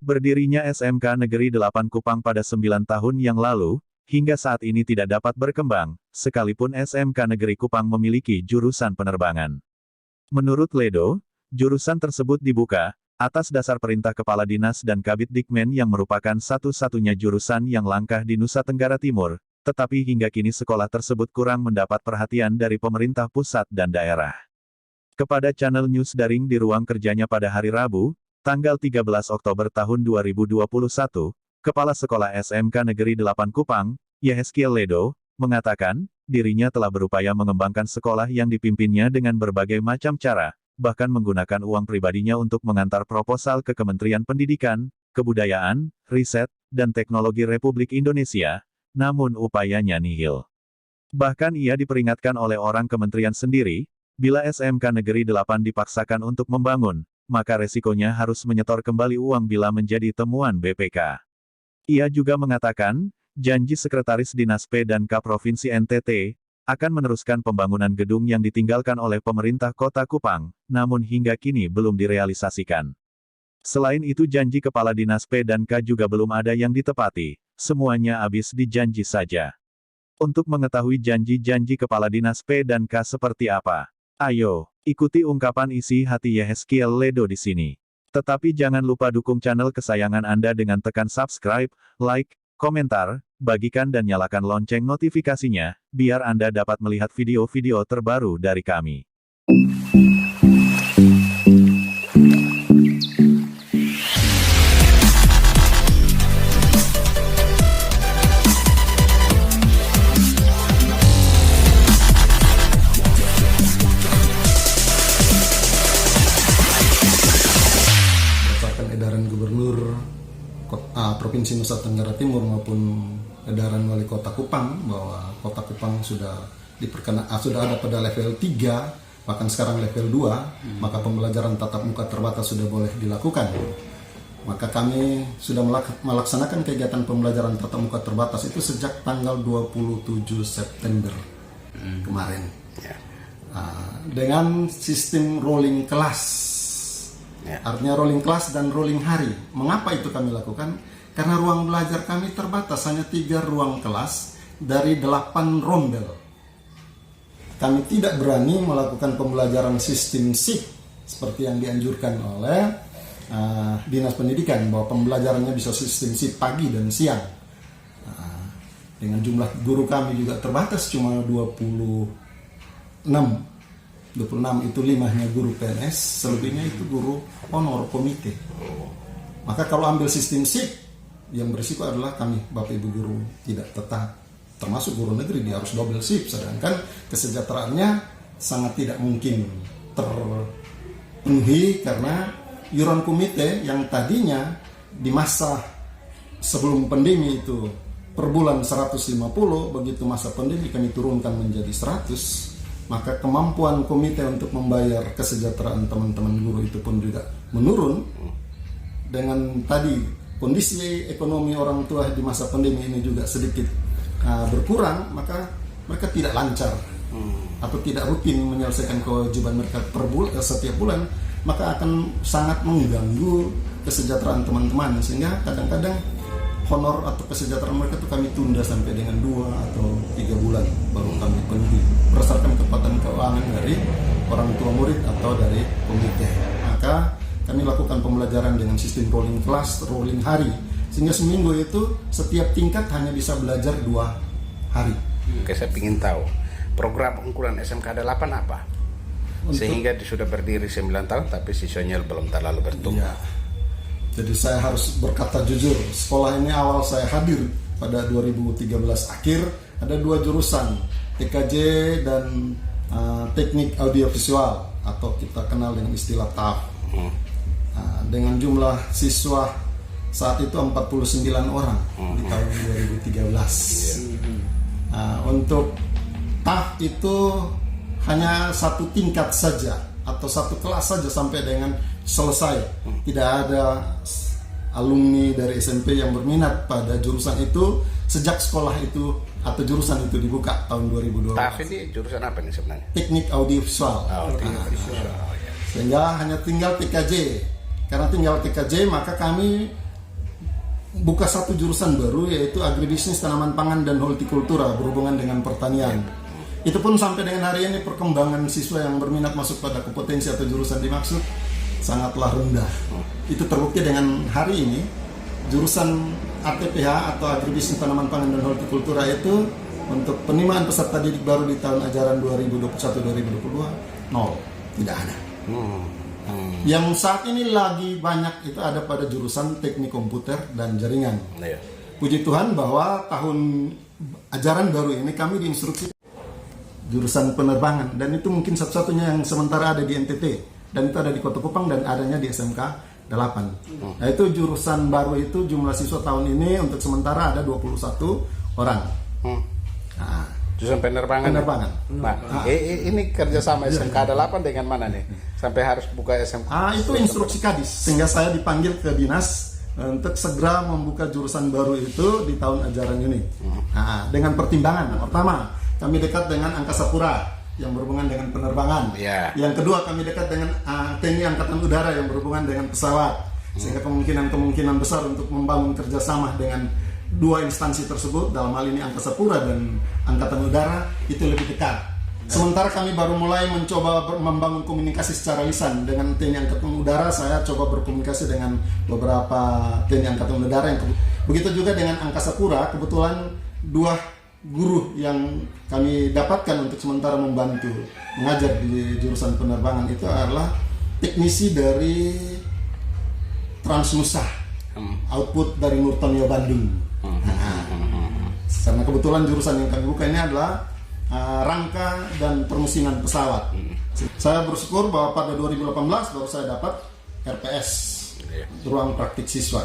Berdirinya SMK Negeri 8 Kupang pada 9 tahun yang lalu, hingga saat ini tidak dapat berkembang, sekalipun SMK Negeri Kupang memiliki jurusan penerbangan. Menurut Ledo, jurusan tersebut dibuka atas dasar perintah Kepala Dinas dan Kabid Dikmen yang merupakan satu-satunya jurusan yang langka di Nusa Tenggara Timur, tetapi hingga kini sekolah tersebut kurang mendapat perhatian dari pemerintah pusat dan daerah. Kepada channel News Daring di ruang kerjanya pada hari Rabu, tanggal 13 Oktober tahun 2021, Kepala Sekolah SMK Negeri 8 Kupang, Yehezkiel Ledo, mengatakan, dirinya telah berupaya mengembangkan sekolah yang dipimpinnya dengan berbagai macam cara, bahkan menggunakan uang pribadinya untuk mengantar proposal ke Kementerian Pendidikan, Kebudayaan, Riset, dan Teknologi Republik Indonesia, namun upayanya nihil. Bahkan ia diperingatkan oleh orang kementerian sendiri, bila SMK Negeri 8 dipaksakan untuk membangun, maka resikonya harus menyetor kembali uang bila menjadi temuan BPK. Ia juga mengatakan, janji Sekretaris Dinas P&K Provinsi NTT, akan meneruskan pembangunan gedung yang ditinggalkan oleh pemerintah Kota Kupang, namun hingga kini belum direalisasikan. Selain itu janji Kepala Dinas P&K juga belum ada yang ditepati, semuanya habis dijanji saja. Untuk mengetahui janji-janji Kepala Dinas P&K seperti apa, ayo, ikuti ungkapan isi hati Yehezkiel Ledo di sini. Tetapi jangan lupa dukung channel kesayangan Anda dengan tekan subscribe, like, komentar, bagikan dan nyalakan lonceng notifikasinya, biar Anda dapat melihat video-video terbaru dari kami. Edaran Gubernur Provinsi Nusa Tenggara Timur maupun edaran Wali Kota Kupang bahwa Kota Kupang sudah ada pada level 3, bahkan sekarang level 2, maka pembelajaran tatap muka terbatas sudah boleh dilakukan. Maka kami sudah melaksanakan kegiatan pembelajaran tatap muka terbatas itu sejak tanggal 27 September kemarin. Dengan sistem rolling class. Artinya rolling kelas dan rolling hari. Mengapa itu kami lakukan? Karena ruang belajar kami terbatas, hanya 3 ruang kelas dari 8 rombel. Kami tidak berani melakukan pembelajaran sistem shift seperti yang dianjurkan oleh Dinas Pendidikan, bahwa pembelajarannya bisa sistem shift pagi dan siang. Dengan jumlah guru kami juga terbatas, cuma 26 itu 5-nya guru PNS, selebihnya itu guru honor komite. Maka kalau ambil sistem shift, yang berisiko adalah kami, Bapak Ibu guru tidak tetap, termasuk guru negeri, dia harus double shift, sedangkan kesejahteraannya sangat tidak mungkin terpenuhi karena iuran komite yang tadinya di masa sebelum pandemi itu per bulan 150, begitu masa pandemi kami turunkan menjadi 100. Maka kemampuan komite untuk membayar kesejahteraan teman-teman guru itu pun juga menurun. Dengan tadi kondisi ekonomi orang tua di masa pandemi ini juga sedikit berkurang, maka mereka tidak lancar atau tidak rutin menyelesaikan kewajiban mereka setiap bulan, maka akan sangat mengganggu kesejahteraan teman-teman, sehingga kadang-kadang honor atau kesejahteraan mereka itu kami tunda sampai dengan 2 atau 3 bulan baru kami penuhi berdasarkan kekuatan keuangan dari orang tua murid atau dari komite. Maka kami lakukan pembelajaran dengan sistem rolling class, rolling hari, sehingga seminggu itu setiap tingkat hanya bisa belajar 2 hari. Oke, saya ingin tahu program unggulan SMK 8 apa? Sehingga sudah berdiri 9 tahun tapi siswanya belum terlalu bertumbuh. Iya. Jadi saya harus berkata jujur, sekolah ini awal saya hadir pada 2013 akhir, ada 2 jurusan, TKJ dan teknik audiovisual atau kita kenal dengan istilah TAF. Dengan jumlah siswa saat itu 49 orang di tahun 2013. Untuk TAF itu hanya 1 tingkat saja atau 1 kelas saja sampai dengan selesai. Tidak ada alumni dari SMP yang berminat pada jurusan itu sejak sekolah itu atau jurusan itu dibuka tahun 2012. TAF ini jurusan apa nih sebenarnya? Teknik audiovisual. Sehingga hanya tinggal TKJ. Karena tinggal TKJ, maka kami buka satu jurusan baru, yaitu agribisnis, tanaman pangan, dan hortikultura berhubungan dengan pertanian. Itu pun sampai dengan hari ini perkembangan siswa yang berminat masuk pada kompetensi atau jurusan dimaksud sangatlah rendah. Itu terbukti dengan hari ini jurusan ATPH atau agribisnis, tanaman pangan, dan hortikultura itu untuk penerimaan peserta didik baru di tahun ajaran 2021-2022 nol, tidak ada. Yang saat ini lagi banyak itu ada pada jurusan teknik komputer dan jaringan. Puji Tuhan bahwa tahun ajaran baru ini kami diinstruksi jurusan penerbangan, dan itu mungkin satu-satunya yang sementara ada di NTT, dan itu ada di Kota Kupang dan adanya di SMK 8. Nah, itu jurusan baru itu jumlah siswa tahun ini untuk sementara ada 21 orang. Nah, Jurusan penerbangan. Nah, ini kerjasama SMK 8 dengan mana nih? Sampai harus buka SMK. Itu instruksi Kadis, sehingga saya dipanggil ke dinas untuk segera membuka jurusan baru itu di tahun ajaran ini. Nah, dengan pertimbangan, pertama, kami dekat dengan Angkasa Pura yang berhubungan dengan penerbangan. Yang kedua, kami dekat dengan TNI Angkatan Udara yang berhubungan dengan pesawat. Sehingga kemungkinan besar untuk membangun kerjasama dengan dua instansi tersebut, dalam hal ini Angkasa Pura dan Angkatan Udara, itu lebih dekat. Sementara kami baru mulai mencoba membangun komunikasi secara lisan dengan TNI Angkatan Udara. Saya coba berkomunikasi dengan beberapa TNI Angkatan Udara. Begitu juga dengan Angkasa Pura. Kebetulan dua guru yang kami dapatkan untuk sementara membantu mengajar di jurusan penerbangan itu adalah teknisi dari Transnusa, output dari Nurtanio Bandung. Karena kebetulan jurusan yang kami buka ini adalah rangka dan permesingan pesawat. Saya bersyukur bahwa pada 2018 baru saya dapat RPS, ruang praktik siswa,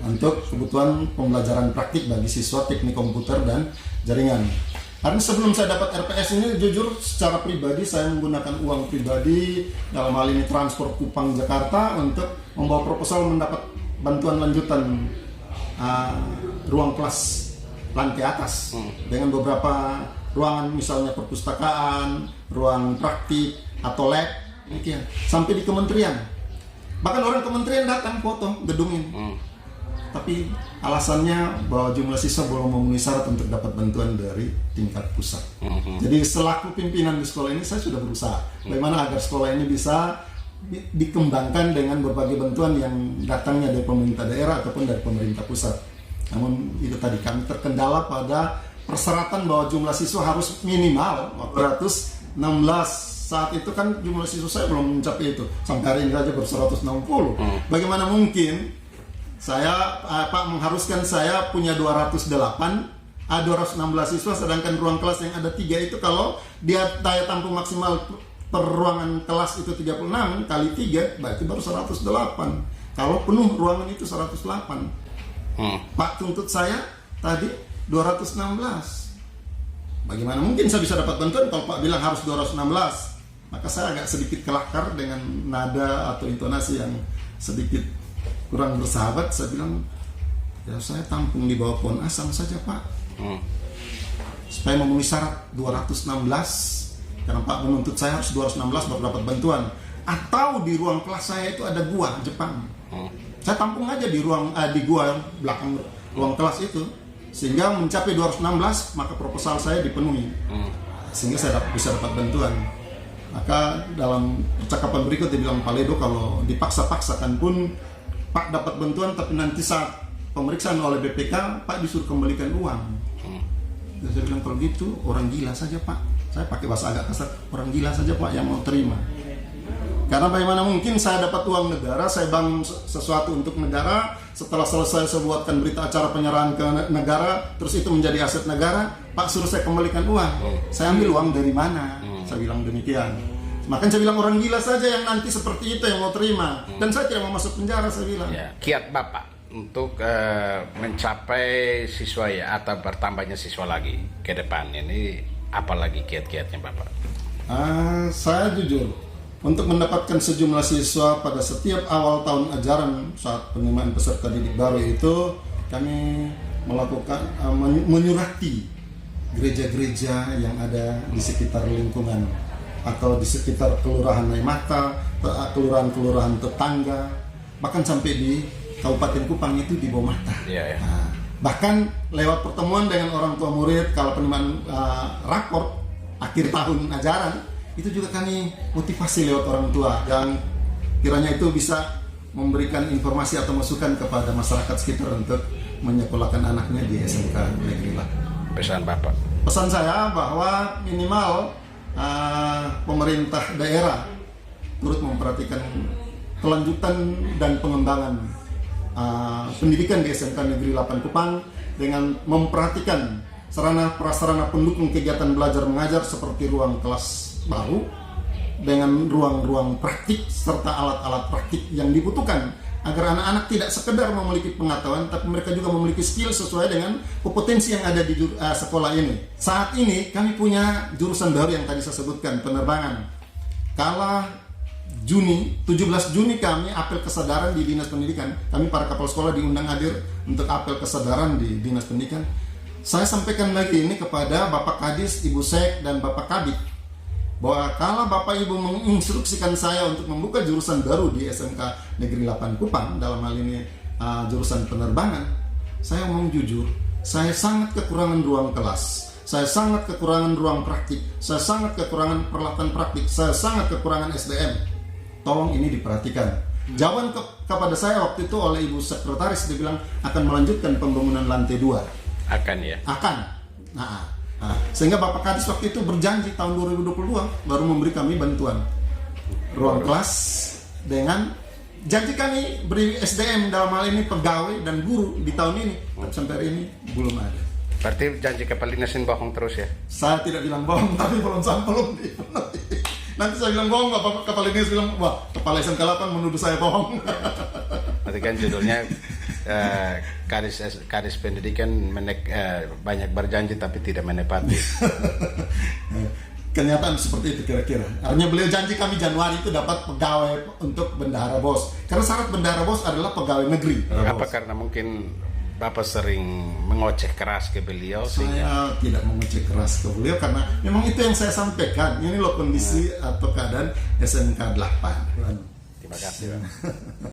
untuk kebutuhan pembelajaran praktik bagi siswa teknik komputer dan jaringan. Karena sebelum saya dapat RPS ini, jujur secara pribadi saya menggunakan uang pribadi, dalam hal ini transport Kupang Jakarta, untuk membawa proposal mendapat bantuan lanjutan ruang kelas lantai atas dengan beberapa ruangan, misalnya perpustakaan, ruang praktik atau lab, demikian. Sampai di kementerian, bahkan orang kementerian datang foto gedung ini. Tapi alasannya bahwa jumlah siswa belum memenuhi syarat untuk dapat bantuan dari tingkat pusat. Jadi selaku pimpinan di sekolah ini saya sudah berusaha bagaimana agar sekolah ini bisa dikembangkan dengan berbagai bantuan yang datangnya dari pemerintah daerah ataupun dari pemerintah pusat. Namun itu tadi kami terkendala pada persyaratan bahwa jumlah siswa harus minimal 216. Saat itu kan jumlah siswa saya belum mencapai itu. Sampai hari ini saja baru 160. Bagaimana mungkin Pak mengharuskan saya punya 216 siswa, sedangkan ruang kelas yang ada 3 itu kalau dia daya tampung maksimal per ruangan kelas itu 36 kali 3 berarti baru 108. Kalau penuh ruangan itu 108. Pak tuntut saya tadi 216. Bagaimana mungkin saya bisa dapat bantuan kalau Pak bilang harus 216? Maka saya agak sedikit kelakar dengan nada atau intonasi yang sedikit kurang bersahabat. Saya bilang, ya saya tampung di bawah pohon asam saja Pak, supaya memenuhi syarat 216. Karena Pak menuntut saya harus 216 baru dapat bantuan. Atau di ruang kelas saya itu ada gua Jepang, saya tampung aja di di gua belakang ruang kelas itu, sehingga mencapai 216 maka proposal saya dipenuhi, sehingga saya bisa dapat bantuan. Maka dalam percakapan berikut dia bilang, Pak Ledo, kalau dipaksa-paksakan pun Pak dapat bantuan, tapi nanti saat pemeriksaan oleh BPK Pak disuruh kembalikan uang. Dan saya bilang, kalau gitu orang gila saja Pak. Saya pakai bahasa agak kasar, orang gila saja Pak yang mau terima. Karena bagaimana mungkin saya dapat uang negara, saya bangun sesuatu untuk negara, setelah selesai saya buatkan berita acara penyerahan ke negara, terus itu menjadi aset negara, Pak suruh saya kembalikan uang. Saya ambil uang dari mana? Saya bilang demikian. Makanya saya bilang orang gila saja yang nanti seperti itu yang mau terima. Dan saya tidak mau masuk penjara, saya bilang. Kiat Bapak untuk mencapai siswa atau bertambahnya siswa lagi ke depan ini, apa lagi kiat-kiatnya Bapak? Saya jujur, untuk mendapatkan sejumlah siswa pada setiap awal tahun ajaran saat penerimaan peserta didik baru itu, kami melakukan menyurati gereja-gereja yang ada di sekitar lingkungan atau di sekitar kelurahan Naimata, kelurahan-kelurahan tetangga, bahkan sampai di Kabupaten Kupang itu di bawah mata. Iya, ya. Nah, bahkan lewat pertemuan dengan orang tua murid, kalau penerimaan rapor akhir tahun ajaran, itu juga kami motivasi lewat orang tua yang kiranya itu bisa memberikan informasi atau masukan kepada masyarakat sekitar untuk menyekolahkan anaknya di SMK Negeri 8. Pesan Bapak. Pesan saya bahwa minimal pemerintah daerah turut memperhatikan kelanjutan dan pengembangan pendidikan di SMK Negeri 8 Kupang dengan memperhatikan sarana prasarana pendukung kegiatan belajar mengajar seperti ruang kelas baru dengan ruang-ruang praktik serta alat-alat praktik yang dibutuhkan agar anak-anak tidak sekedar memiliki pengetahuan tapi mereka juga memiliki skill sesuai dengan kompetensi yang ada di sekolah ini. Saat ini kami punya jurusan baru yang tadi saya sebutkan, penerbangan. Kala Juni, 17 Juni kami apel kesadaran di Dinas Pendidikan. Kami para kepala sekolah diundang hadir untuk apel kesadaran di Dinas Pendidikan. Saya sampaikan lagi ini kepada Bapak Kadis, Ibu Sek, dan Bapak Kabit bahwa kalau Bapak Ibu menginstruksikan saya untuk membuka jurusan baru di SMK Negeri 8 Kupang, dalam hal ini jurusan penerbangan, saya mau jujur, saya sangat kekurangan ruang kelas, saya sangat kekurangan ruang praktik, saya sangat kekurangan peralatan praktik, saya sangat kekurangan SDM. Tolong ini diperhatikan. Jawaban kepada saya waktu itu oleh Ibu Sekretaris, dia bilang akan melanjutkan pembangunan lantai 2. Akan ya? Akan. Sehingga Bapak Kadis waktu itu berjanji tahun 2022 baru memberi kami bantuan ruang kelas dengan janji kami beri SDM dalam hal ini pegawai dan guru di tahun ini. Sampai hari ini belum ada. Berarti janji kepala dinasin bohong terus ya? Saya tidak bilang bohong, tapi belum dipenuhi. Nanti saya bilang bohong, Bapak Kepala Dinas bilang, wah, Kepala SMK 8 menuduh saya bohong. Berarti kan judulnya Kadis Pendidikan banyak berjanji tapi tidak menepati. Kenyataan seperti itu kira-kira. Artinya beliau janji kami Januari itu dapat pegawai untuk bendahara bos. Karena syarat bendahara bos adalah pegawai negeri. Apa karena mungkin Bapak sering mengoceh keras ke beliau? Saya tidak mengoceh keras ke beliau karena memang itu yang saya sampaikan. Ini loh kondisi atau keadaan SMK 8. Terima kasih, Pak.